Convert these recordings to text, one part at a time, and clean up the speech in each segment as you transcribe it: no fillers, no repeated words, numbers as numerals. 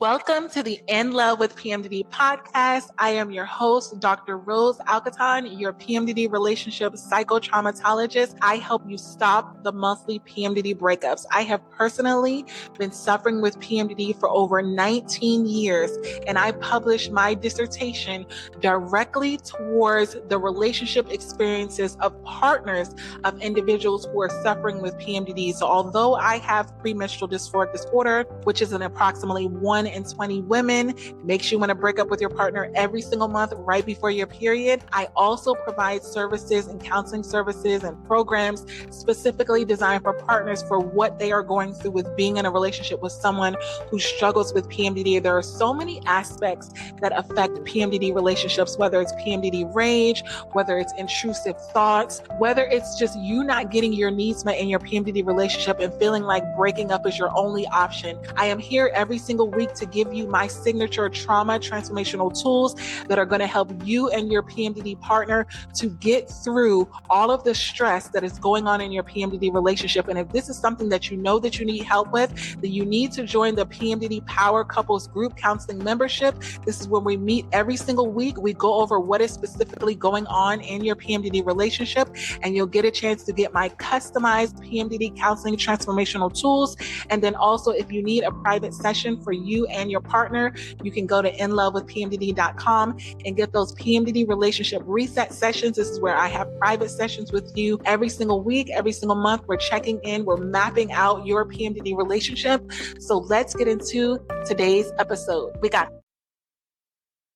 Welcome to the In Love with PMDD podcast. I am your host, Dr. Rose Alcaton, your PMDD relationship psychotraumatologist. I help you stop the monthly PMDD breakups. I have personally been suffering with PMDD for over 19 years, and I published my dissertation directly towards the relationship experiences of partners of individuals who are suffering with PMDD. So although I have premenstrual dysphoric disorder, which is an approximately 1 in 20 women, makes you want to break up with your partner every single month right before your period, I also provide services and counseling services and programs specifically designed for partners for what they are going through with being in a relationship with someone who struggles with PMDD. There are so many aspects that affect PMDD relationships, whether it's PMDD rage, whether it's intrusive thoughts, whether it's just you not getting your needs met in your PMDD relationship and feeling like breaking up is your only option. I am here every single week to give you my signature trauma transformational tools that are going to help you and your PMDD partner to get through all of the stress that is going on in your PMDD relationship. And if this is something that you know that you need help with, then you need to join the PMDD Power Couples Group Counseling Membership. This is when we meet every single week. We go over what is specifically going on in your PMDD relationship, and you'll get a chance to get my customized PMDD counseling transformational tools. And then also, if you need a private session for you and your partner, you can go to inlovewithpmdd.com and get those PMDD relationship reset sessions. This is where I have private sessions with you every single week, every single month. We're checking in, we're mapping out your PMDD relationship. So let's get into today's episode.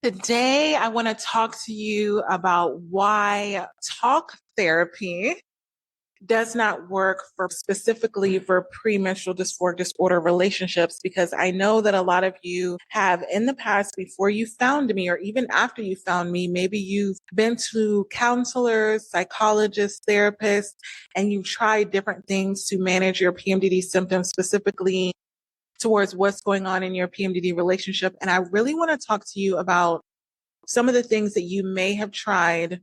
Today, I want to talk to you about why talk therapy does not work specifically for premenstrual dysphoric disorder relationships, because I know that a lot of you have in the past, before you found me or even after you found me, maybe you've been to counselors, psychologists, therapists, and you've tried different things to manage your PMDD symptoms, specifically towards what's going on in your PMDD relationship. And I really want to talk to you about some of the things that you may have tried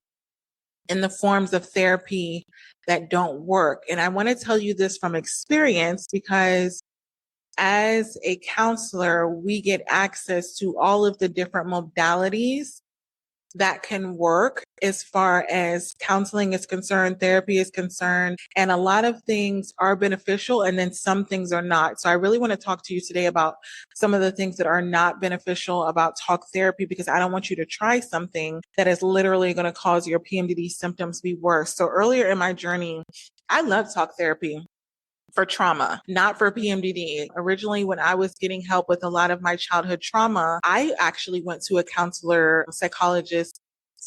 in the forms of therapy that don't work. And I want to tell you this from experience, because as a counselor, we get access to all of the different modalities that can work as far as counseling is concerned, therapy is concerned, and a lot of things are beneficial and then some things are not. So I really want to talk to you today about some of the things that are not beneficial about talk therapy, because I don't want you to try something that is literally going to cause your PMDD symptoms to be worse. So earlier in my journey, I loved talk therapy for trauma, not for PMDD. Originally, when I was getting help with a lot of my childhood trauma, I actually went to a counselor, psychologist,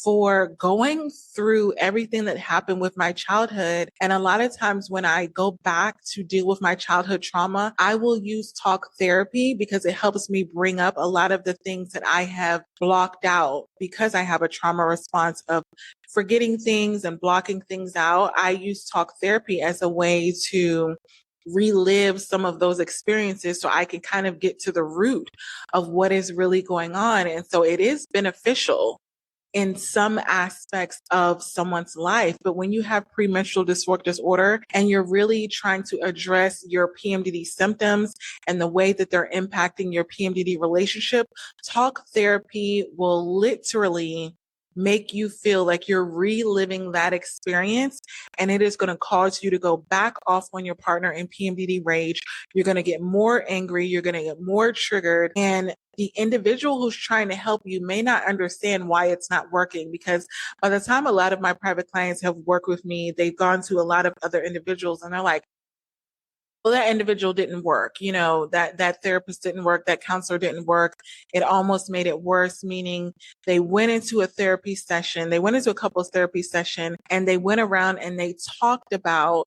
for going through everything that happened with my childhood. And a lot of times when I go back to deal with my childhood trauma, I will use talk therapy because it helps me bring up a lot of the things that I have blocked out because I have a trauma response of forgetting things and blocking things out. I use talk therapy as a way to relive some of those experiences so I can kind of get to the root of what is really going on. And so it is beneficial in some aspects of someone's life. But when you have premenstrual dysphoric disorder and you're really trying to address your PMDD symptoms and the way that they're impacting your PMDD relationship, talk therapy will literally make you feel like you're reliving that experience, and it is going to cause you to go back off on your partner in PMDD rage. You're going to get more angry. You're going to get more triggered. And the individual who's trying to help you may not understand why it's not working, because by the time a lot of my private clients have worked with me, they've gone to a lot of other individuals and they're like, well, that individual didn't work. That therapist didn't work. That counselor didn't work. It almost made it worse, meaning they went into a therapy session. They went into a couples therapy session and they went around and they talked about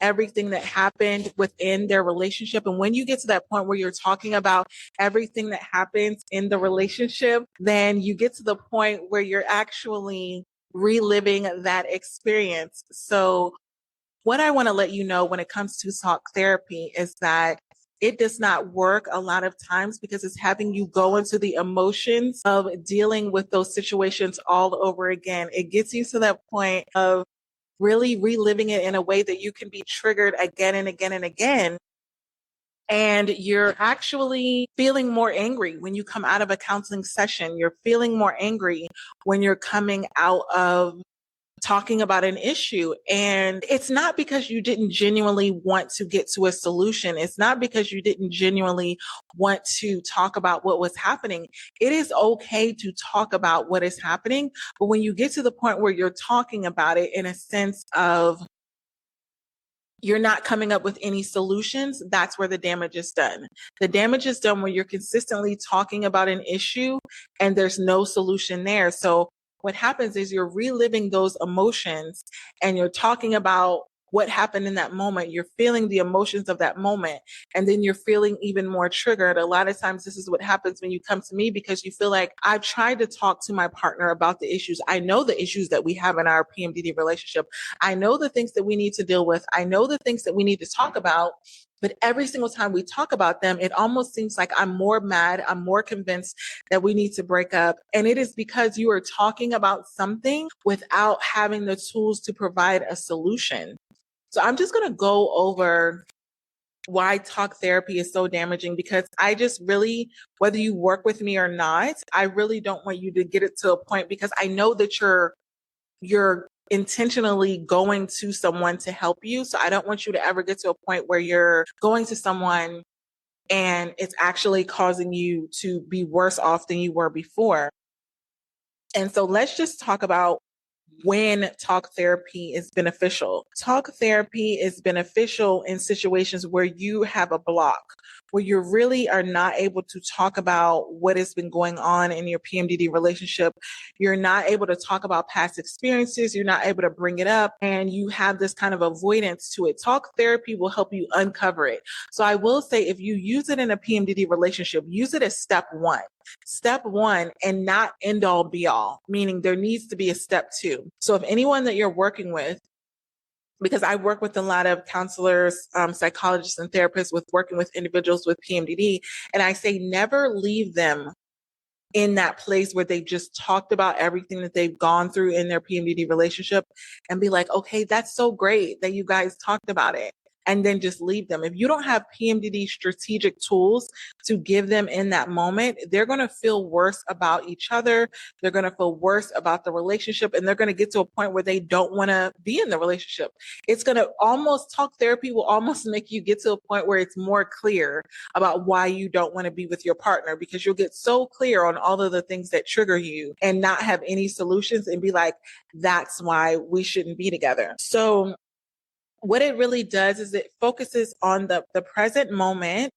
everything that happened within their relationship. And when you get to that point where you're talking about everything that happens in the relationship, then you get to the point where you're actually reliving that experience. So what I want to let you know when it comes to talk therapy is that it does not work a lot of times because it's having you go into the emotions of dealing with those situations all over again. It gets you to that point of really reliving it in a way that you can be triggered again and again and again. And you're actually feeling more angry when you come out of a counseling session. You're feeling more angry when you're coming out of talking about an issue. And it's not because you didn't genuinely want to get to a solution. It's not because you didn't genuinely want to talk about what was happening. It is okay to talk about what is happening. But when you get to the point where you're talking about it in a sense of you're not coming up with any solutions, that's where the damage is done. The damage is done when you're consistently talking about an issue and there's no solution there. So what happens is you're reliving those emotions and you're talking about what happened in that moment. You're feeling the emotions of that moment, and then you're feeling even more triggered. A lot of times this is what happens when you come to me, because you feel like I've tried to talk to my partner about the issues. I know the issues that we have in our PMDD relationship. I know the things that we need to deal with. I know the things that we need to talk about. But every single time we talk about them, it almost seems like I'm more mad. I'm more convinced that we need to break up. And it is because you are talking about something without having the tools to provide a solution. So I'm just going to go over why talk therapy is so damaging, because I just really, whether you work with me or not, I really don't want you to get it to a point, because I know that you're intentionally going to someone to help you. So I don't want you to ever get to a point where you're going to someone and it's actually causing you to be worse off than you were before. And so let's just talk about when talk therapy is beneficial. Talk therapy is beneficial in situations where you have a block, where you really are not able to talk about what has been going on in your PMDD relationship. You're not able to talk about past experiences. You're not able to bring it up, and you have this kind of avoidance to it. Talk therapy will help you uncover it. So I will say, if you use it in a PMDD relationship, use it as step one. Step one, and not end all be all, meaning there needs to be a step two. So if anyone that you're working with, because I work with a lot of counselors, psychologists, and therapists with working with individuals with PMDD, and I say never leave them in that place where they've just talked about everything that they've gone through in their PMDD relationship and be like, okay, that's so great that you guys talked about it. And then just leave them. If you don't have PMDD strategic tools to give them in that moment, they're going to feel worse about each other. They're going to feel worse about the relationship, and they're going to get to a point where they don't want to be in the relationship. It's going to almost, talk therapy will almost make you get to a point where it's more clear about why you don't want to be with your partner, because you'll get so clear on all of the things that trigger you and not have any solutions and be like, that's why we shouldn't be together. So what it really does is it focuses on the present moment,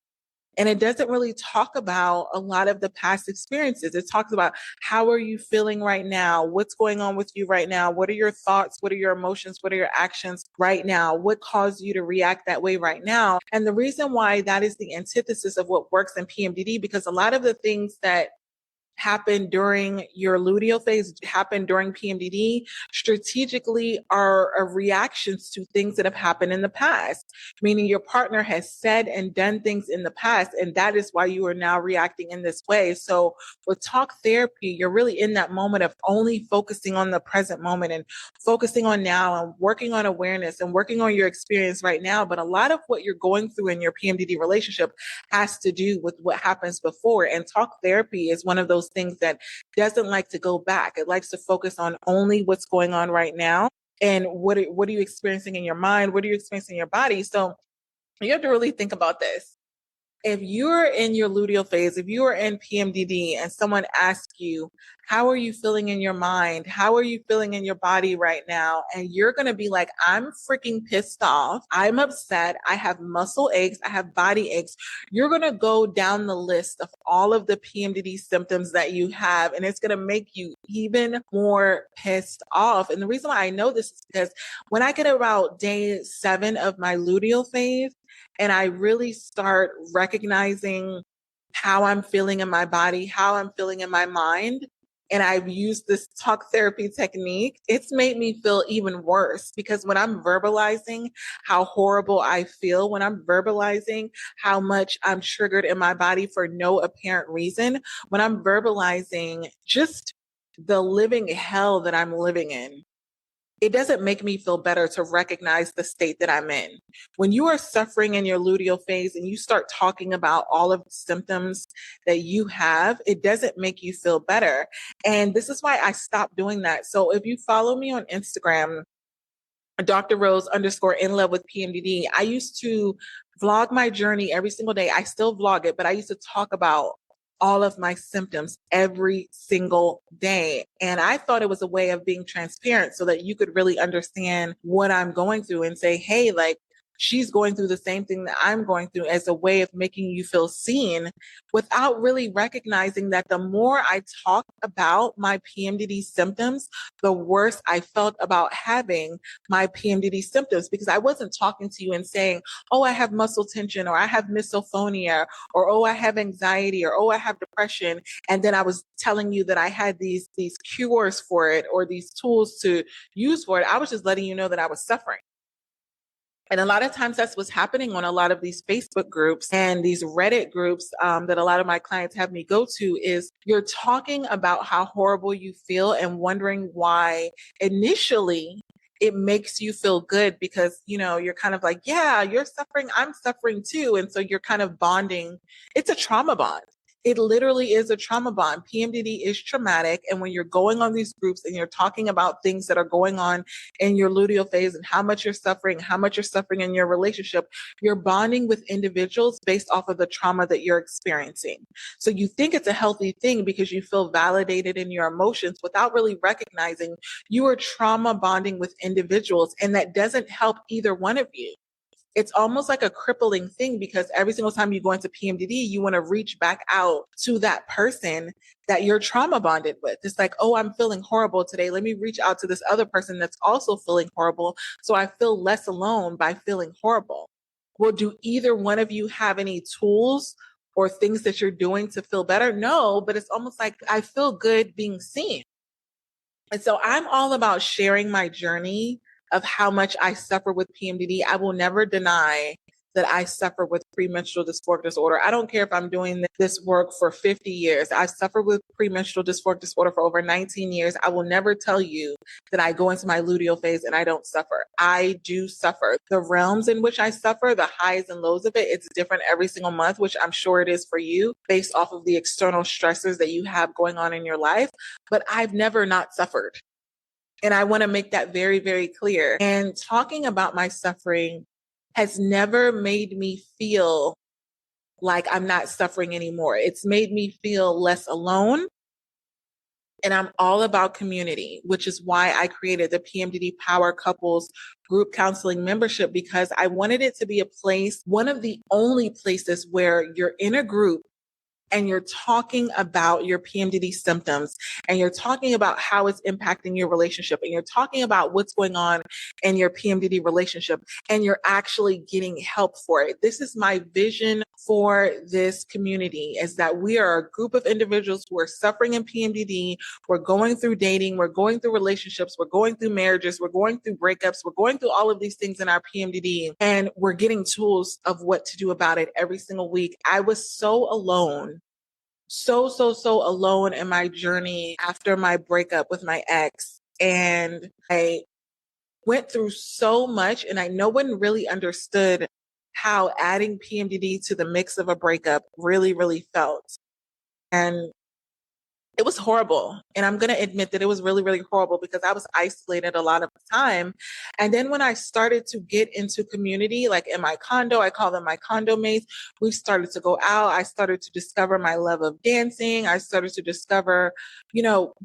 and it doesn't really talk about a lot of the past experiences. It talks about, how are you feeling right now? What's going on with you right now? What are your thoughts? What are your emotions? What are your actions right now? What caused you to react that way right now? And the reason why that is the antithesis of what works in PMDD, because a lot of the things that happen during your luteal phase, happen during PMDD, strategically are reactions to things that have happened in the past, meaning your partner has said and done things in the past, and that is why you are now reacting in this way. So with talk therapy, you're really in that moment of only focusing on the present moment and focusing on now and working on awareness and working on your experience right now. But a lot of what you're going through in your PMDD relationship has to do with what happens before. And talk therapy is one of those things that doesn't like to go back. It likes to focus on only what's going on right now, and what are you experiencing in your mind? What are you experiencing in your body? So you have to really think about this. If you're in your luteal phase, if you are in PMDD and someone asks you, how are you feeling in your mind? How are you feeling in your body right now? And you're going to be like, I'm freaking pissed off. I'm upset. I have muscle aches. I have body aches. You're going to go down the list of all of the PMDD symptoms that you have, and it's going to make you even more pissed off. And the reason why I know this is because when I get about day 7 of my luteal phase, and I really start recognizing how I'm feeling in my body, how I'm feeling in my mind, and I've used this talk therapy technique, it's made me feel even worse, because when I'm verbalizing how horrible I feel, when I'm verbalizing how much I'm triggered in my body for no apparent reason, when I'm verbalizing just the living hell that I'm living in, it doesn't make me feel better to recognize the state that I'm in. When you are suffering in your luteal phase and you start talking about all of the symptoms that you have, it doesn't make you feel better. And this is why I stopped doing that. So if you follow me on Instagram, Dr. Rose _ in love with PMDD, I used to vlog my journey every single day. I still vlog it, but I used to talk about all of my symptoms every single day. And I thought it was a way of being transparent so that you could really understand what I'm going through and say, hey, like, she's going through the same thing that I'm going through, as a way of making you feel seen, without really recognizing that the more I talked about my PMDD symptoms, the worse I felt about having my PMDD symptoms, because I wasn't talking to you and saying, oh, I have muscle tension, or I have misophonia, or oh, I have anxiety, or oh, I have depression. And then I was telling you that I had these cures for it, or these tools to use for it. I was just letting you know that I was suffering. And a lot of times that's what's happening on a lot of these Facebook groups and these Reddit groups that a lot of my clients have me go to, is you're talking about how horrible you feel and wondering why initially it makes you feel good, because, you know, you're kind of like, yeah, you're suffering, I'm suffering too. And so you're kind of bonding. It's a trauma bond. It literally is a trauma bond. PMDD is traumatic. And when you're going on these groups and you're talking about things that are going on in your luteal phase and how much you're suffering in your relationship, you're bonding with individuals based off of the trauma that you're experiencing. So you think it's a healthy thing because you feel validated in your emotions, without really recognizing you are trauma bonding with individuals. And that doesn't help either one of you. It's almost like a crippling thing, because every single time you go into PMDD, you want to reach back out to that person that you're trauma bonded with. It's like, oh, I'm feeling horrible today. Let me reach out to this other person that's also feeling horrible, so I feel less alone by feeling horrible. Well, do either one of you have any tools or things that you're doing to feel better? No, but it's almost like I feel good being seen. And so I'm all about sharing my journey of how much I suffer with PMDD. I will never deny that I suffer with premenstrual dysphoric disorder. I don't care if I'm doing this work for 50 years. I've suffered with premenstrual dysphoric disorder for over 19 years. I will never tell you that I go into my luteal phase and I don't suffer. I do suffer. The realms in which I suffer, the highs and lows of it, it's different every single month, which I'm sure it is for you based off of the external stressors that you have going on in your life. But I've never not suffered. And I want to make that very, very clear. And talking about my suffering has never made me feel like I'm not suffering anymore. It's made me feel less alone. And I'm all about community, which is why I created the PMDD Power Couples group counseling membership, because I wanted it to be a place, one of the only places where you're in a group and you're talking about your PMDD symptoms, and you're talking about how it's impacting your relationship, and you're talking about what's going on in your PMDD relationship, and you're actually getting help for it. This is my vision for this community, is that we are a group of individuals who are suffering in PMDD. We're going through dating, we're going through relationships, we're going through marriages, we're going through breakups, we're going through all of these things in our PMDD, and we're getting tools of what to do about it every single week. I was so alone, so alone in my journey after my breakup with my ex. And I went through so much, and no one really understood how adding PMDD to the mix of a breakup really, really felt. And it was horrible. And I'm going to admit that it was really, really horrible, because I was isolated a lot of the time. And then when I started to get into community, like in my condo, I call them my condo mates, we started to go out. I started to discover my love of dancing. I started to discover,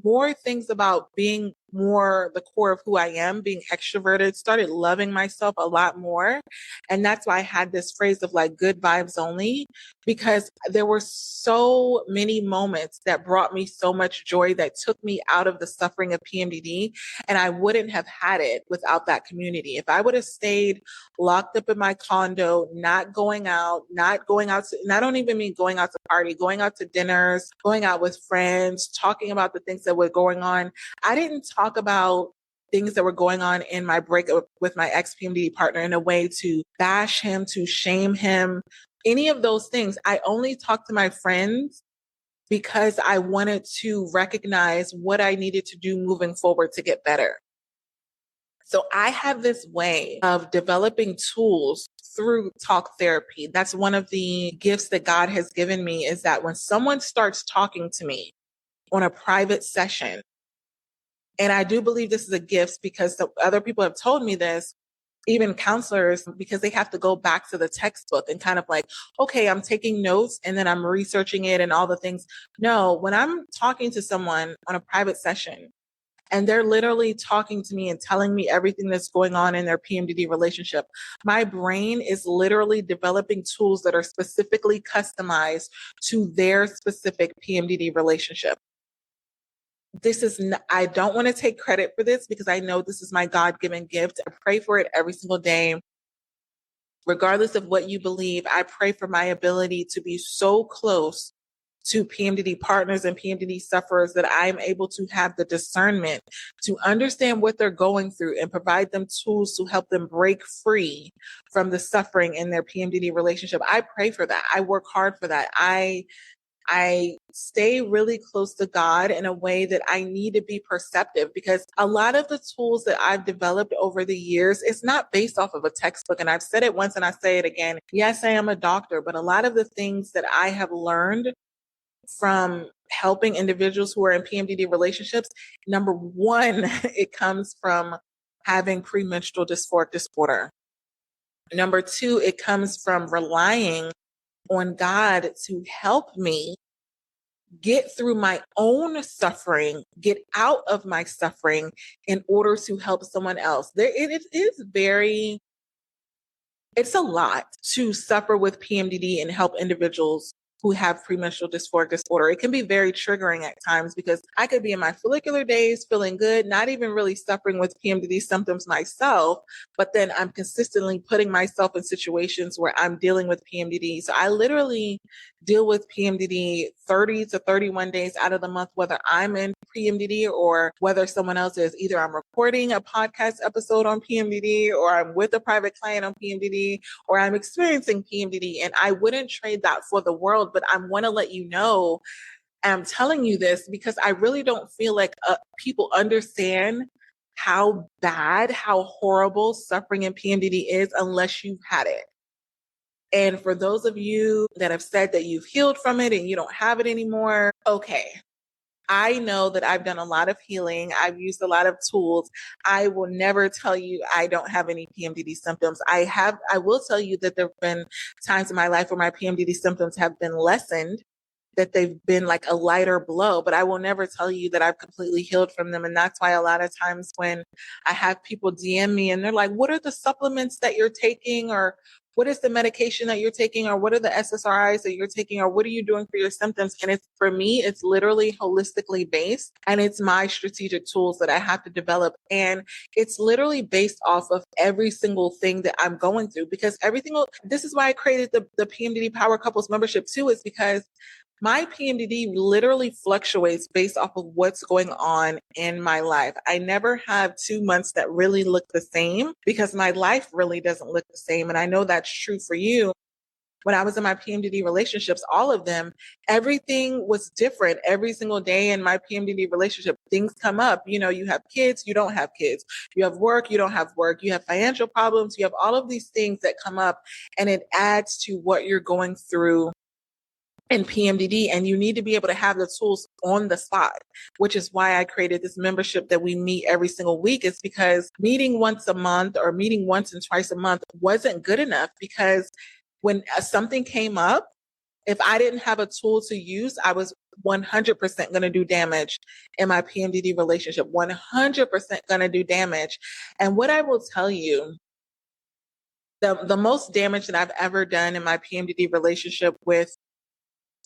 more things about being more the core of who I am, being extroverted, started loving myself a lot more. And that's why I had this phrase of like good vibes only, because there were so many moments that brought me so much joy, that took me out of the suffering of PMDD. And I wouldn't have had it without that community. If I would have stayed locked up in my condo, not going out, and I don't even mean going out to party, going out to dinners, going out with friends, talking about the things that were going on. I didn't talk about things that were going on in my breakup with my ex-PMDD partner in a way to bash him, to shame him, any of those things. I only talked to my friends because I wanted to recognize what I needed to do moving forward to get better. So I have this way of developing tools through talk therapy. That's one of the gifts that God has given me, is that when someone starts talking to me on a private session, and I do believe this is a gift because the other people have told me this, even counselors, because they have to go back to the textbook and kind of like, okay, I'm taking notes and then I'm researching it and all the things. No, when I'm talking to someone on a private session and they're literally talking to me and telling me everything that's going on in their PMDD relationship, my brain is literally developing tools that are specifically customized to their specific PMDD relationship. I don't want to take credit for this because I know this is my God-given gift. I pray for it every single day. Regardless of what you believe, I pray for my ability to be so close to PMDD partners and PMDD sufferers that I'm able to have the discernment to understand what they're going through and provide them tools to help them break free from the suffering in their PMDD relationship. I pray for that. I work hard for that. I stay really close to God in a way that I need to be perceptive, because a lot of the tools that I've developed over the years, it's not based off of a textbook. And I've said it once and I say it again. Yes, I am a doctor, but a lot of the things that I have learned from helping individuals who are in PMDD relationships, number one, it comes from having premenstrual dysphoric disorder. Number two, it comes from relying on God to help me get through my own suffering, get out of my suffering in order to help someone else. It is it's a lot to suffer with PMDD and help individuals who have premenstrual dysphoric disorder. It can be very triggering at times because I could be in my follicular days feeling good, not even really suffering with PMDD symptoms myself, but then I'm consistently putting myself in situations where I'm dealing with PMDD. So I literally deal with PMDD 30 to 31 days out of the month, whether I'm in PMDD or whether someone else is. Either I'm recording a podcast episode on PMDD, or I'm with a private client on PMDD, or I'm experiencing PMDD. And I wouldn't trade that for the world, but I want to let you know, and I'm telling you this because I really don't feel like people understand how bad, how horrible suffering in PMDD is unless you've had it. And for those of you that have said that you've healed from it and you don't have it anymore, okay. I know that I've done a lot of healing. I've used a lot of tools. I will never tell you I don't have any PMDD symptoms. I will tell you that there have been times in my life where my PMDD symptoms have been lessened, that they've been like a lighter blow, but I will never tell you that I've completely healed from them. And that's why a lot of times when I have people DM me and they're like, what are the supplements that you're taking? Or what is the medication that you're taking? Or what are the SSRIs that you're taking? Or what are you doing for your symptoms? And it's, for me, it's literally holistically based, and it's my strategic tools that I have to develop. And it's literally based off of every single thing that I'm going through, because this is why I created the PMDD Power Couples membership too, is because my PMDD literally fluctuates based off of what's going on in my life. I never have 2 months that really look the same because my life really doesn't look the same. And I know that's true for you. When I was in my PMDD relationships, all of them, everything was different every single day in my PMDD relationship. Things come up. You know, you have kids, you don't have kids. You have work, you don't have work. You have financial problems. You have all of these things that come up, and it adds to what you're going through in PMDD, and you need to be able to have the tools on the spot, which is why I created this membership that we meet every single week. It's because meeting once a month or meeting once and twice a month wasn't good enough, because when something came up, if I didn't have a tool to use, I was 100% going to do damage in my PMDD relationship, 100% going to do damage. And what I will tell you, the most damage that I've ever done in my PMDD relationship with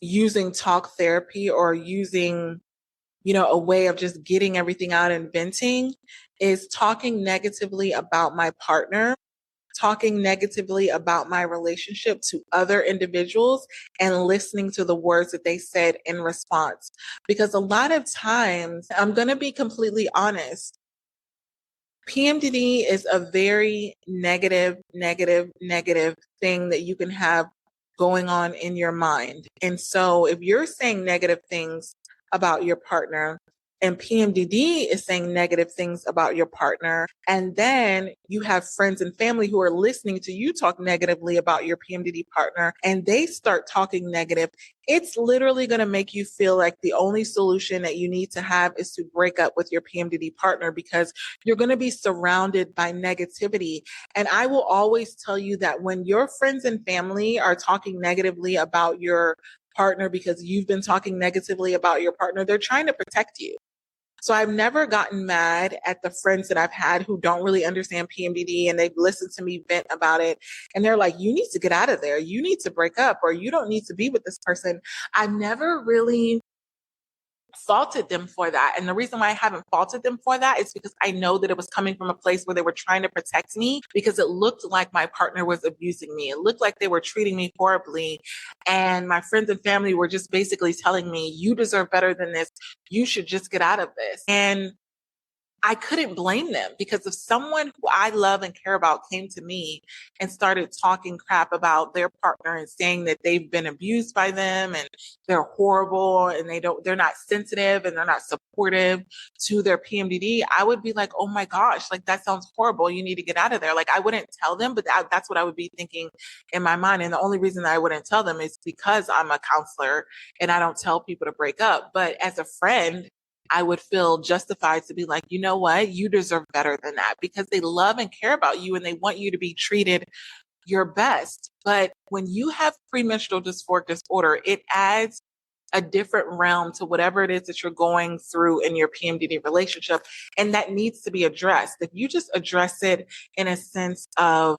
using talk therapy or using, a way of just getting everything out and venting, is talking negatively about my partner, talking negatively about my relationship to other individuals, and listening to the words that they said in response. Because a lot of times, I'm going to be completely honest, PMDD is a very negative thing that you can have going on in your mind. And so if you're saying negative things about your partner, And PMDD is saying negative things about your partner. And then you have friends and family who are listening to you talk negatively about your PMDD partner, and they start talking negative. It's literally going to make you feel like the only solution that you need to have is to break up with your PMDD partner, because you're going to be surrounded by negativity. And I will always tell you that when your friends and family are talking negatively about your partner because you've been talking negatively about your partner, they're trying to protect you. So I've never gotten mad at the friends that I've had who don't really understand PMDD, and they've listened to me vent about it. And they're like, you need to get out of there. You need to break up, or you don't need to be with this person. I've never really faulted them for that. And the reason why I haven't faulted them for that is because I know that it was coming from a place where they were trying to protect me, because it looked like my partner was abusing me. It looked like they were treating me horribly. And my friends and family were just basically telling me, you deserve better than this. You should just get out of this. And I couldn't blame them, because if someone who I love and care about came to me and started talking crap about their partner and saying that they've been abused by them and they're horrible and they're not sensitive and they're not supportive to their PMDD, I would be like, oh my gosh, like that sounds horrible. You need to get out of there. Like I wouldn't tell them, but that's what I would be thinking in my mind. And the only reason that I wouldn't tell them is because I'm a counselor and I don't tell people to break up. But as a friend, I would feel justified to be like, you know what, you deserve better than that, because they love and care about you and they want you to be treated your best. But when you have premenstrual dysphoric disorder, it adds a different realm to whatever it is that you're going through in your PMDD relationship. And that needs to be addressed. If you just address it in a sense of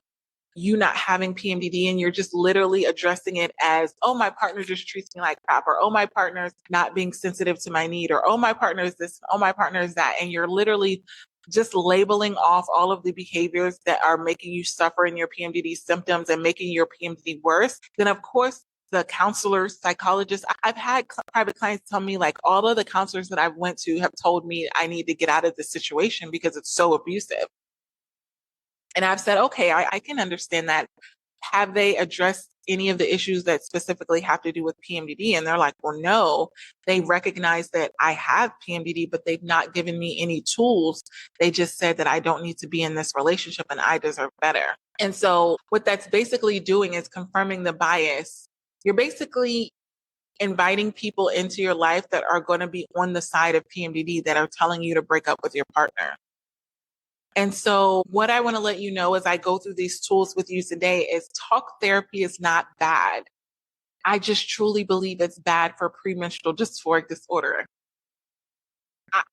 you not having PMDD and you're just literally addressing it as, oh, my partner just treats me like crap, or oh, my partner's not being sensitive to my need, or oh, my partner is this, oh, my partner is that. And you're literally just labeling off all of the behaviors that are making you suffer in your PMDD symptoms and making your PMDD worse. Then of course, the counselors, psychologists, I've had private clients tell me, like, all of the counselors that I've went to have told me I need to get out of this situation because it's so abusive. And I've said, okay, I can understand that. Have they addressed any of the issues that specifically have to do with PMDD? And they're like, well, no, they recognize that I have PMDD, but they've not given me any tools. They just said that I don't need to be in this relationship and I deserve better. And so what that's basically doing is confirming the bias. You're basically inviting people into your life that are going to be on the side of PMDD, that are telling you to break up with your partner. And so what I want to let you know as I go through these tools with you today is talk therapy is not bad. I just truly believe it's bad for premenstrual dysphoric disorder.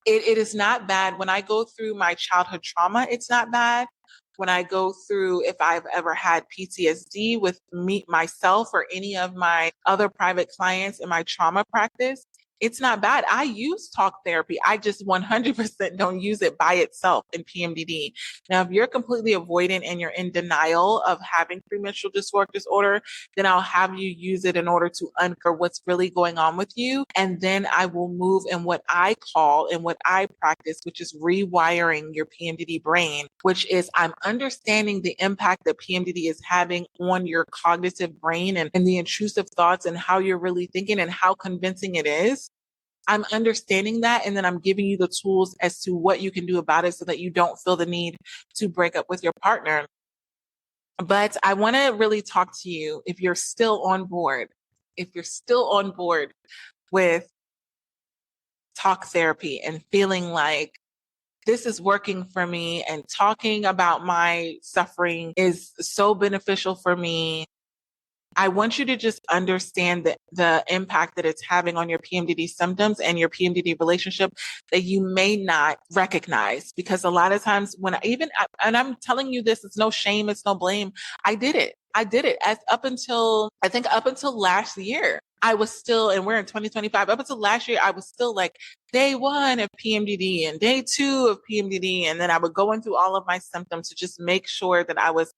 It is not bad. When I go through my childhood trauma, it's not bad. When I go through, if I've ever had PTSD with me, myself, or any of my other private clients in my trauma practice, it's not bad. I use talk therapy. I just 100% don't use it by itself in PMDD. Now, if you're completely avoidant and you're in denial of having premenstrual dysphoric disorder, then I'll have you use it in order to uncover what's really going on with you. And then I will move in what I call and what I practice, which is rewiring your PMDD brain, which is I'm understanding the impact that PMDD is having on your cognitive brain and the intrusive thoughts and how you're really thinking and how convincing it is. I'm understanding that, and then I'm giving you the tools as to what you can do about it so that you don't feel the need to break up with your partner. But I want to really talk to you if you're still on board, with talk therapy and feeling like this is working for me and talking about my suffering is so beneficial for me. I want you to just understand the impact that it's having on your PMDD symptoms and your PMDD relationship that you may not recognize. Because a lot of times and I'm telling you this, it's no shame, it's no blame. I did it. Up until last year. I was still, and we're in 2025, up until last year, I was still like day 1 of PMDD and day 2 of PMDD. And then I would go into all of my symptoms to just make sure that I was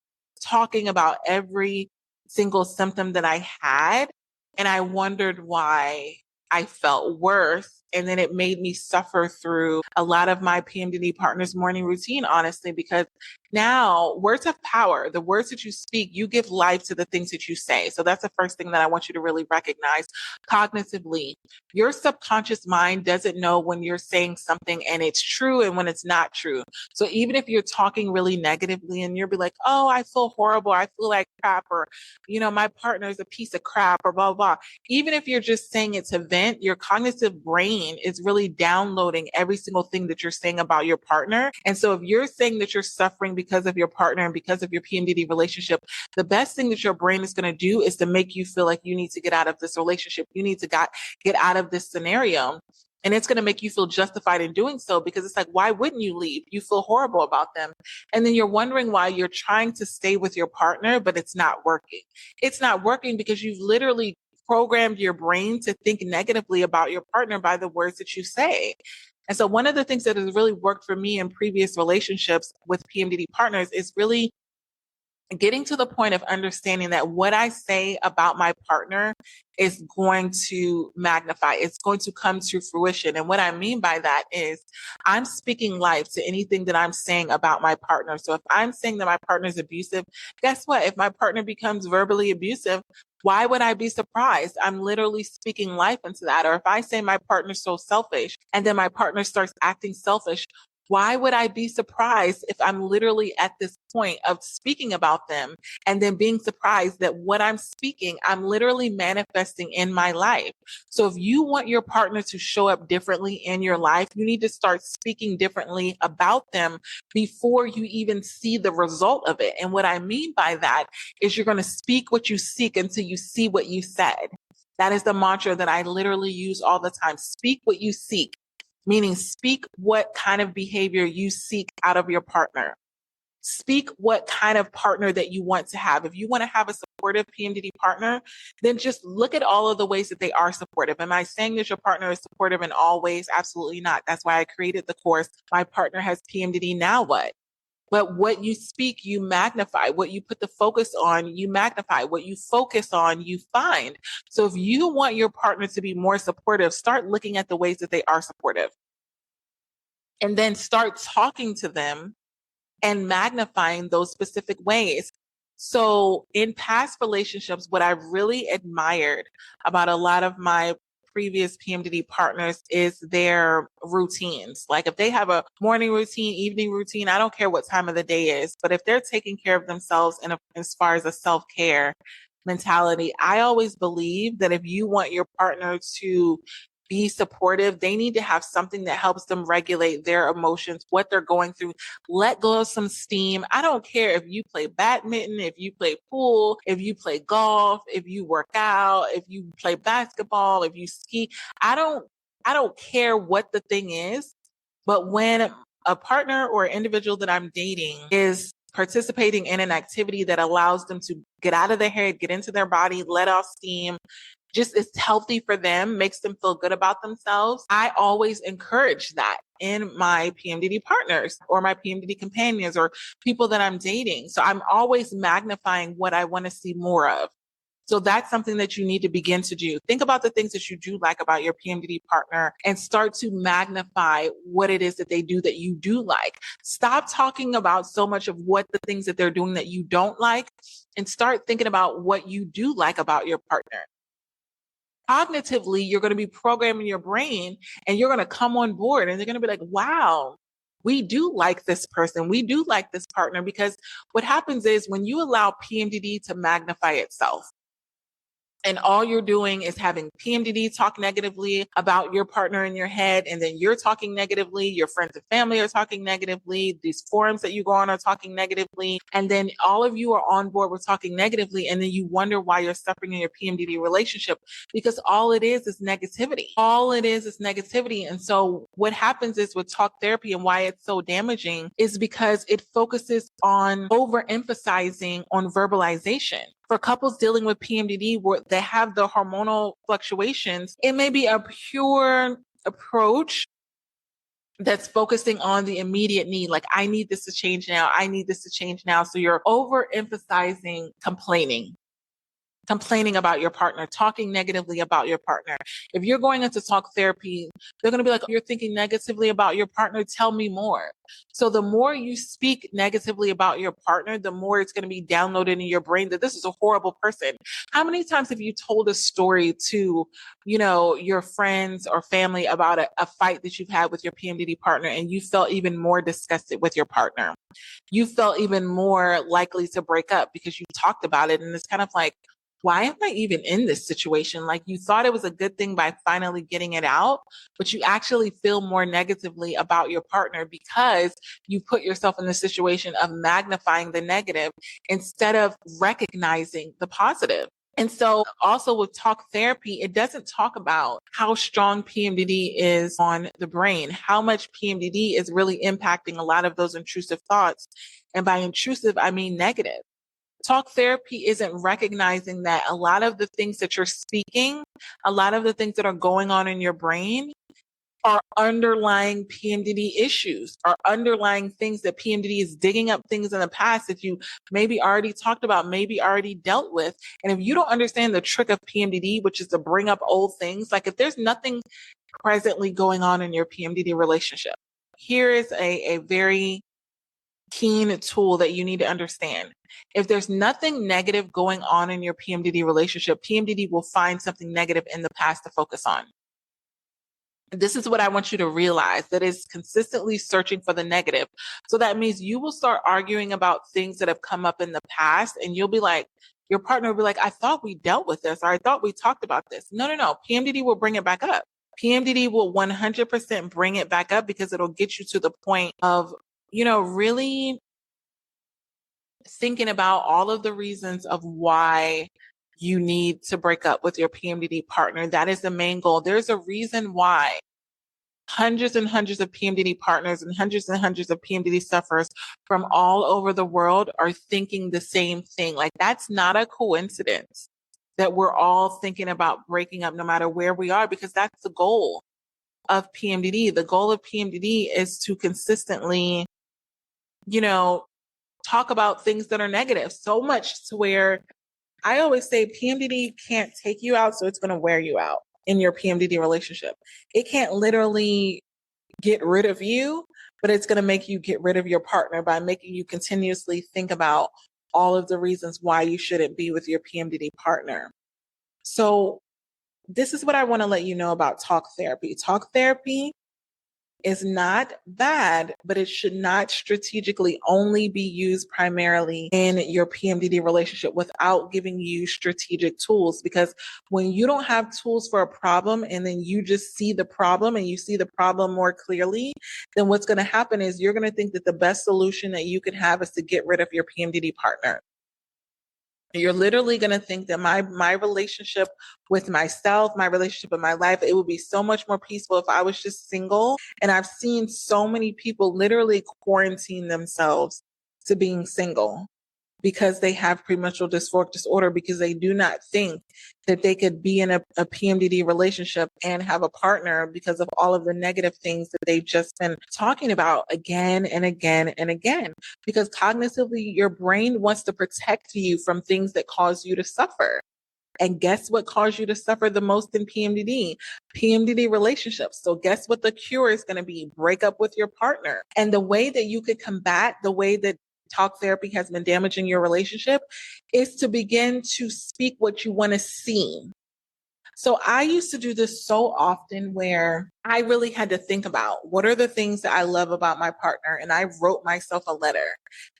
talking about every single symptom that I had. And I wondered why I felt worse. And then it made me suffer through a lot of my PMDD partner's morning routine, honestly, because Now, words have power. The words that you speak, you give life to the things that you say. So that's the first thing that I want you to really recognize cognitively. Your subconscious mind doesn't know when you're saying something and it's true and when it's not true. So even if you're talking really negatively and you'll be like, oh, I feel horrible, I feel like crap, or, my partner is a piece of crap, or blah, blah, blah. Even if you're just saying it to vent, your cognitive brain is really downloading every single thing that you're saying about your partner. And so if you're saying that you're suffering because of your partner and because of your PMDD relationship, the best thing that your brain is going to do is to make you feel like you need to get out of this relationship. You need to get out of this scenario. And it's going to make you feel justified in doing so, because it's like, why wouldn't you leave? You feel horrible about them. And then you're wondering why you're trying to stay with your partner, but it's not working. It's not working because you've literally programmed your brain to think negatively about your partner by the words that you say. And so one of the things that has really worked for me in previous relationships with PMDD partners is really getting to the point of understanding that what I say about my partner is going to magnify. It's going to come to fruition. And what I mean by that is I'm speaking life to anything that I'm saying about my partner. So if I'm saying that my partner is abusive, guess what? If my partner becomes verbally abusive, why would I be surprised? I'm literally speaking life into that. Or if I say my partner's so selfish and then my partner starts acting selfish, why would I be surprised if I'm literally at this point of speaking about them and then being surprised that what I'm speaking, I'm literally manifesting in my life? So if you want your partner to show up differently in your life, you need to start speaking differently about them before you even see the result of it. And what I mean by that is you're going to speak what you seek until you see what you said. That is the mantra that I literally use all the time. Speak what you seek, meaning speak what kind of behavior you seek out of your partner. Speak what kind of partner that you want to have. If you want to have a supportive PMDD partner, then just look at all of the ways that they are supportive. Am I saying that your partner is supportive in all ways? Absolutely not. That's why I created the course, My Partner Has PMDD, Now What? But what you speak, you magnify. What you put the focus on, you magnify. What you focus on, you find. So if you want your partner to be more supportive, start looking at the ways that they are supportive. And then start talking to them and magnifying those specific ways. So in past relationships, what I've really admired about a lot of my previous PMDD partners is their routines. Like if they have a morning routine, evening routine, I don't care what time of the day is, but if they're taking care of themselves as far as a self-care mentality, I always believe that if you want your partner to be supportive, they need to have something that helps them regulate their emotions, what they're going through, let go of some steam. I don't care if you play badminton, if you play pool, if you play golf, if you work out, if you play basketball, if you ski. I don't care what the thing is, but when a partner or individual that I'm dating is participating in an activity that allows them to get out of their head, get into their body, let off steam, just is healthy for them, makes them feel good about themselves, I always encourage that in my PMDD partners or my PMDD companions or people that I'm dating. So I'm always magnifying what I want to see more of. So that's something that you need to begin to do. Think about the things that you do like about your PMDD partner and start to magnify what it is that they do that you do like. Stop talking about so much of what the things that they're doing that you don't like and start thinking about what you do like about your partner. Cognitively, you're going to be programming your brain and you're going to come on board and they're going to be like, wow, we do like this person. We do like this partner, because what happens is when you allow PMDD to magnify itself, and all you're doing is having PMDD talk negatively about your partner in your head, and then you're talking negatively, your friends and family are talking negatively, these forums that you go on are talking negatively, and then all of you are on board with talking negatively, and then you wonder why you're suffering in your PMDD relationship, because all it is negativity. All it is negativity. And so what happens is with talk therapy and why it's so damaging is because it focuses on overemphasizing on verbalization. For couples dealing with PMDD where they have the hormonal fluctuations, it may be a pure approach that's focusing on the immediate need. Like, I need this to change now. I need this to change now. So you're overemphasizing complaining. complaining about your partner, talking negatively about your partner. If you're going into talk therapy, they're going to be like, you're thinking negatively about your partner. Tell me more. So the more you speak negatively about your partner, the more it's going to be downloaded in your brain that this is a horrible person. How many times have you told a story to, your friends or family about a fight that you've had with your PMDD partner and you felt even more disgusted with your partner? You felt even more likely to break up because you talked about it. And it's kind of like, why am I even in this situation? Like you thought it was a good thing by finally getting it out, but you actually feel more negatively about your partner because you put yourself in the situation of magnifying the negative instead of recognizing the positive. And so also with talk therapy, it doesn't talk about how strong PMDD is on the brain, how much PMDD is really impacting a lot of those intrusive thoughts. And by intrusive, I mean negative. Talk therapy isn't recognizing that a lot of the things that you're speaking, a lot of the things that are going on in your brain are underlying PMDD issues, are underlying things that PMDD is digging up things in the past that you maybe already talked about, maybe already dealt with. And if you don't understand the trick of PMDD, which is to bring up old things, like if there's nothing presently going on in your PMDD relationship, here is a very keen tool that you need to understand. If there's nothing negative going on in your PMDD relationship, PMDD will find something negative in the past to focus on. This is what I want you to realize, that is consistently searching for the negative. So that means you will start arguing about things that have come up in the past and you'll be like, your partner will be like, I thought we dealt with this, or I thought we talked about this. No. PMDD will bring it back up. PMDD will 100% bring it back up because it'll get you to the point of, really thinking about all of the reasons of why you need to break up with your PMDD partner. That is the main goal. There's a reason why hundreds and hundreds of PMDD partners and hundreds of PMDD sufferers from all over the world are thinking the same thing. Like that's not a coincidence that we're all thinking about breaking up no matter where we are, because that's the goal of PMDD. The goal of PMDD is to consistently, talk about things that are negative, so much to where I always say PMDD can't take you out, so it's going to wear you out in your PMDD relationship. It can't literally get rid of you, but it's going to make you get rid of your partner by making you continuously think about all of the reasons why you shouldn't be with your PMDD partner. So this is what I want to let you know about talk therapy. Talk therapy is not bad, but it should not strategically only be used primarily in your PMDD relationship without giving you strategic tools. Because when you don't have tools for a problem and then you just see the problem and you see the problem more clearly, then what's going to happen is you're going to think that the best solution that you could have is to get rid of your PMDD partner. You're literally going to think that my relationship with myself, my relationship with my life, it would be so much more peaceful if I was just single. And I've seen so many people literally quarantine themselves to being single because they have premenstrual dysphoric disorder, because they do not think that they could be in a PMDD relationship and have a partner because of all of the negative things that they've just been talking about again and again and again. Because cognitively, your brain wants to protect you from things that cause you to suffer. And guess what caused you to suffer the most in PMDD? PMDD relationships. So guess what the cure is going to be? Break up with your partner. And the way that you could combat the way that talk therapy has been damaging your relationship is to begin to speak what you want to see. So I used to do this so often where I really had to think about what are the things that I love about my partner. And I wrote myself a letter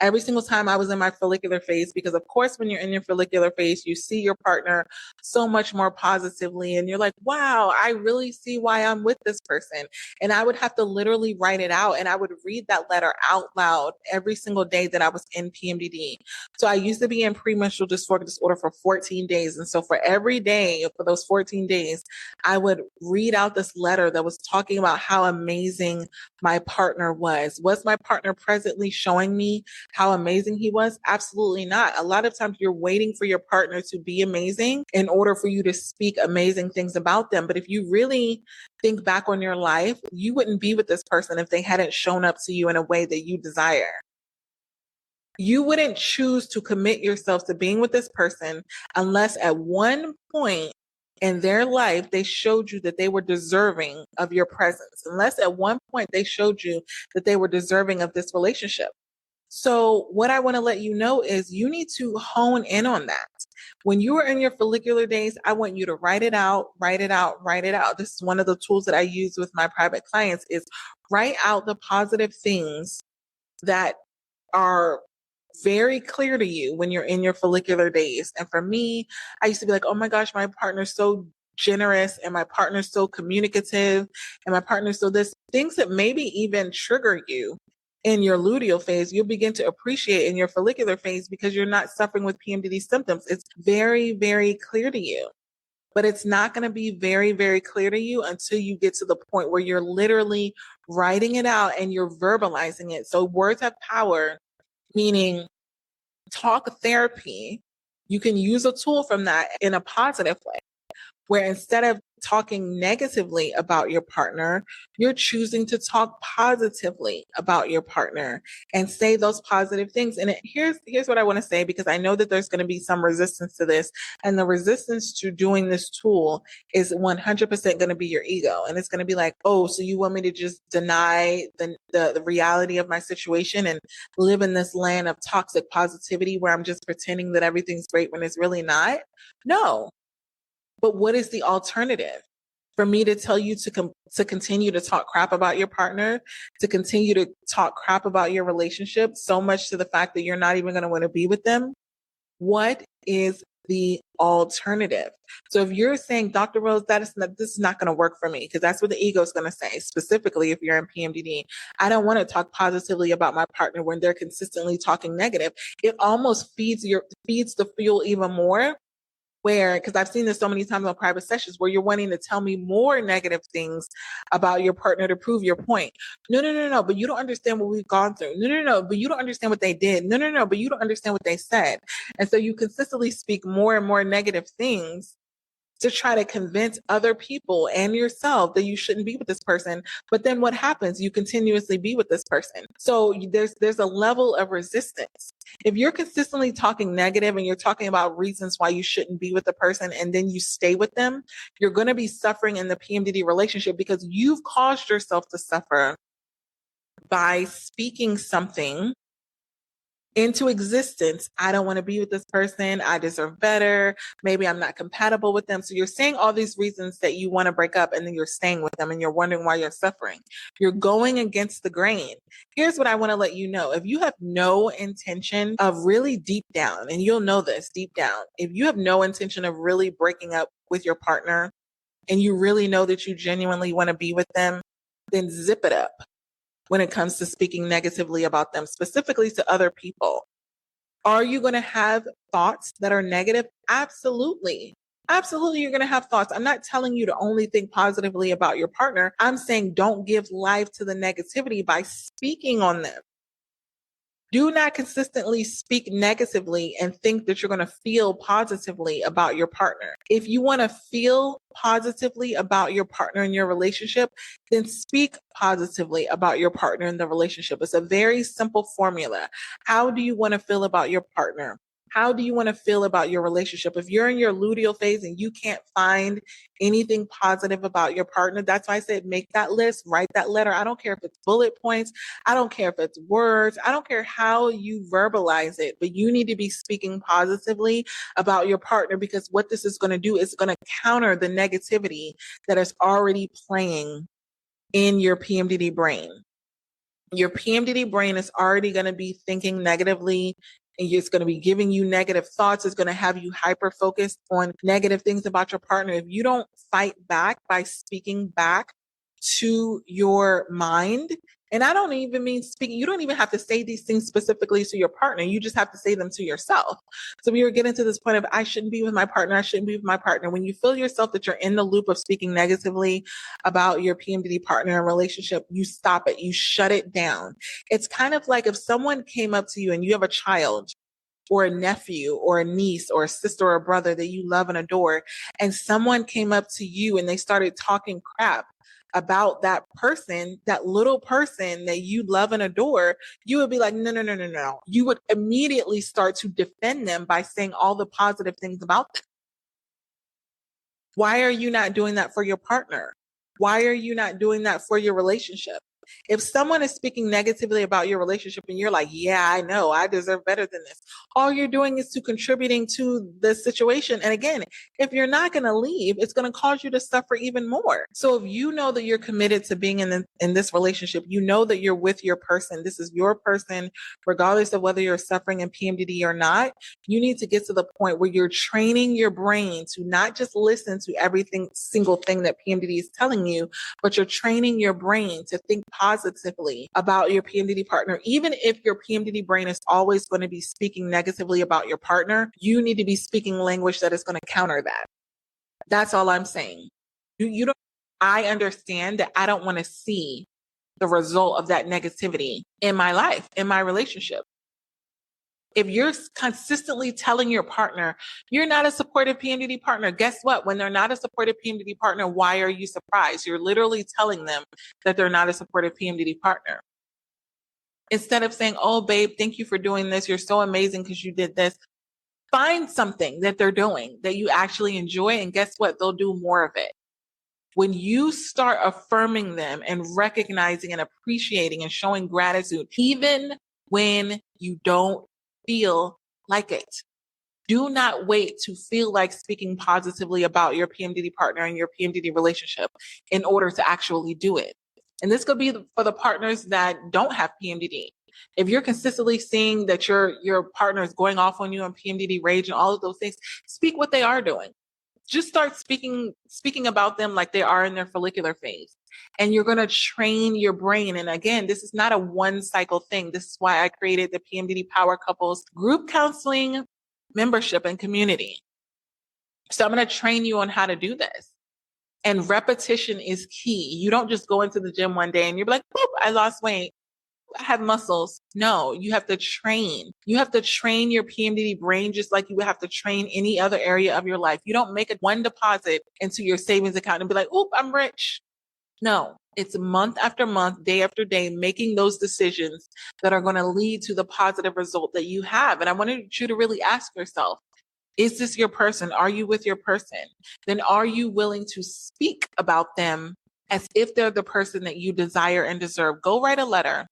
every single time I was in my follicular phase, because of course, when you're in your follicular phase, you see your partner so much more positively. And you're like, wow, I really see why I'm with this person. And I would have to literally write it out. And I would read that letter out loud every single day that I was in PMDD. So I used to be in premenstrual dysphoric disorder for 14 days. And so for every day, for those 14 days, I would read out this letter that was talking about how amazing my partner was. Was my partner presently showing me how amazing he was? Absolutely not. A lot of times you're waiting for your partner to be amazing in order for you to speak amazing things about them. But if you really think back on your life, you wouldn't be with this person if they hadn't shown up to you in a way that you desire. You wouldn't choose to commit yourself to being with this person unless at one point in their life they showed you that they were deserving of your presence, unless at one point they showed you that they were deserving of this relationship. So what I want to let you know is you need to hone in on that. When you are in your follicular days, I want you to write it out, write it out, write it out. This is one of the tools that I use with my private clients is write out the positive things that are very clear to you when you're in your follicular days. And for me, I used to be like, oh my gosh, my partner's so generous and my partner's so communicative and my partner's so this things that maybe even trigger you in your luteal phase, you'll begin to appreciate in your follicular phase because you're not suffering with PMDD symptoms. It's very, very clear to you. But it's not going to be very, very clear to you until you get to the point where you're literally writing it out and you're verbalizing it. So words have power, meaning talk therapy. You can use a tool from that in a positive way, where instead of talking negatively about your partner, you're choosing to talk positively about your partner and say those positive things. And here's what I want to say, because I know that there's going to be some resistance to this, and the resistance to doing this tool is 100% going to be your ego. And it's going to be like, oh, so you want me to just deny the reality of my situation and live in this land of toxic positivity where I'm just pretending that everything's great when it's really not? No. But what is the alternative? For me to tell you to continue to talk crap about your partner, to continue to talk crap about your relationship, so much to the fact that you're not even going to want to be with them? What is the alternative? So if you're saying, Dr. Rose, this is not going to work for me, because that's what the ego is going to say, specifically if you're in PMDD. I don't want to talk positively about my partner when they're consistently talking negative. It almost feeds the fuel even more. Because I've seen this so many times on private sessions where you're wanting to tell me more negative things about your partner to prove your point. No, but you don't understand what we've gone through. No, but you don't understand what they did. No, but you don't understand what they said. And so you consistently speak more and more negative things to try to convince other people and yourself that you shouldn't be with this person. But then what happens? You continuously be with this person. So there's a level of resistance. If you're consistently talking negative and you're talking about reasons why you shouldn't be with the person and then you stay with them, you're going to be suffering in the PMDD relationship because you've caused yourself to suffer by speaking something into existence. I don't want to be with this person. I deserve better. Maybe I'm not compatible with them. So you're saying all these reasons that you want to break up, and then you're staying with them and you're wondering why you're suffering. You're going against the grain. Here's what I want to let you know. If you have no intention of really deep down, and you'll know this deep down, if you have no intention of really breaking up with your partner and you really know that you genuinely want to be with them, then zip it up when it comes to speaking negatively about them, specifically to other people. Are you going to have thoughts that are negative? Absolutely. Absolutely, you're going to have thoughts. I'm not telling you to only think positively about your partner. I'm saying don't give life to the negativity by speaking on them. Do not consistently speak negatively and think that you're going to feel positively about your partner. If you want to feel positively about your partner in your relationship, then speak positively about your partner in the relationship. It's a very simple formula. How do you want to feel about your partner? How do you want to feel about your relationship? If you're in your luteal phase and you can't find anything positive about your partner, that's why I said make that list, write that letter. I don't care if it's bullet points. I don't care if it's words. I don't care how you verbalize it, but you need to be speaking positively about your partner, because what this is going to do is going to counter the negativity that is already playing in your PMDD brain. Your PMDD brain is already going to be thinking negatively, and it's going to be giving you negative thoughts. It's going to have you hyper focused on negative things about your partner. If you don't fight back by speaking back to your mind, and I don't even mean speaking, you don't even have to say these things specifically to your partner. You just have to say them to yourself. So we were getting to this point of, I shouldn't be with my partner. I shouldn't be with my partner. When you feel yourself that you're in the loop of speaking negatively about your PMDD partner and relationship, you stop it. You shut it down. It's kind of like if someone came up to you and you have a child or a nephew or a niece or a sister or a brother that you love and adore, and someone came up to you and they started talking crap about that person, that little person that you love and adore, you would be like, no, no, no, no, no. You would immediately start to defend them by saying all the positive things about them. Why are you not doing that for your partner? Why are you not doing that for your relationship? If someone is speaking negatively about your relationship and you're like, yeah, I know, I deserve better than this, all you're doing is to contributing to the situation. And again, if you're not going to leave, it's going to cause you to suffer even more. So if you know that you're committed to being in this relationship, you know that you're with your person, this is your person, regardless of whether you're suffering in PMDD or not, you need to get to the point where you're training your brain to not just listen to everything single thing that PMDD is telling you, but you're training your brain to think positively about your PMDD partner. Even if your PMDD brain is always going to be speaking negatively about your partner, you need to be speaking language that is going to counter that. That's all I'm saying. You don't, I understand that I don't want to see the result of that negativity in my life, in my relationship. If you're consistently telling your partner, you're not a supportive PMDD partner, guess what? When they're not a supportive PMDD partner, why are you surprised? You're literally telling them that they're not a supportive PMDD partner. Instead of saying, oh, babe, thank you for doing this. You're so amazing because you did this. Find something that they're doing that you actually enjoy. And guess what? They'll do more of it. When you start affirming them and recognizing and appreciating and showing gratitude, even when you don't feel like it. Do not wait to feel like speaking positively about your PMDD partner and your PMDD relationship in order to actually do it. And this could be for the partners that don't have PMDD. If you're consistently seeing that your partner is going off on you on PMDD rage and all of those things, speak what they are doing. Just start speaking about them like they are in their follicular phase. And you're going to train your brain. And again, this is not a one cycle thing. This is why I created the PMDD Power Couples group counseling membership and community. So I'm going to train you on how to do this. And repetition is key. You don't just go into the gym one day and you're like, boop, I lost weight. I have muscles. No, you have to train. You have to train your PMDD brain just like you would have to train any other area of your life. You don't make one deposit into your savings account and be like, oop, I'm rich. No, it's month after month, day after day, making those decisions that are going to lead to the positive result that you have. And I wanted you to really ask yourself, is this your person? Are you with your person? Then are you willing to speak about them as if they're the person that you desire and deserve? Go write a letter.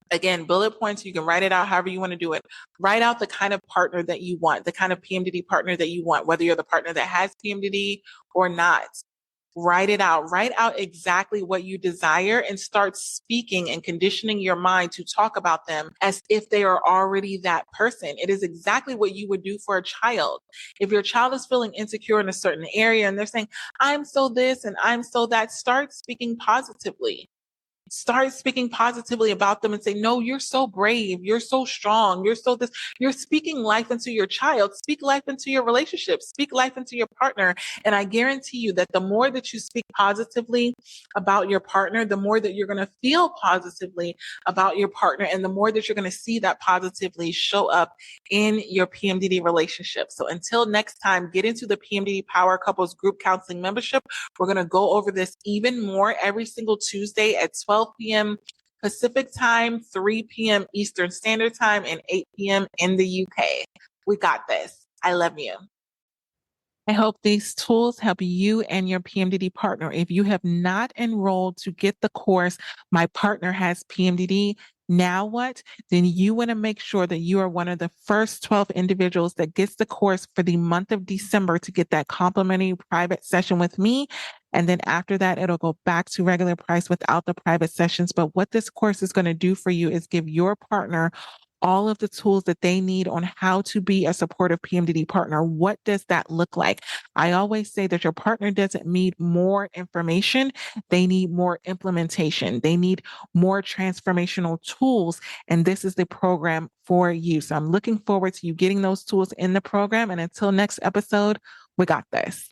Again, bullet points, you can write it out however you want to do it. Write out the kind of partner that you want, the kind of PMDD partner that you want, whether you're the partner that has PMDD or not. Write it out. Write out exactly what you desire and start speaking and conditioning your mind to talk about them as if they are already that person. It is exactly what you would do for a child. If your child is feeling insecure in a certain area and they're saying, I'm so this and I'm so that, start speaking positively. Start speaking positively about them and say, no, you're so brave. You're so strong. You're so this. You're speaking life into your child. Speak life into your relationship. Speak life into your partner. And I guarantee you that the more that you speak positively about your partner, the more that you're going to feel positively about your partner and the more that you're going to see that positively show up in your PMDD relationship. So until next time, get into the PMDD Power Couples group counseling membership. We're going to go over this even more every single Tuesday at 12 p.m. Pacific time, 3 p.m. Eastern Standard Time, and 8 p.m. in the UK. We got this. I love you. I hope these tools help you and your PMDD partner. If you have not enrolled to get the course, My Partner Has PMDD, now what? Then you want to make sure that you are one of the first 12 individuals that gets the course for the month of December to get that complimentary private session with me. And then after that, it'll go back to regular price without the private sessions. But what this course is going to do for you is give your partner all of the tools that they need on how to be a supportive PMDD partner. What does that look like? I always say that your partner doesn't need more information. They need more implementation. They need more transformational tools. And this is the program for you. So I'm looking forward to you getting those tools in the program. And until next episode, we got this.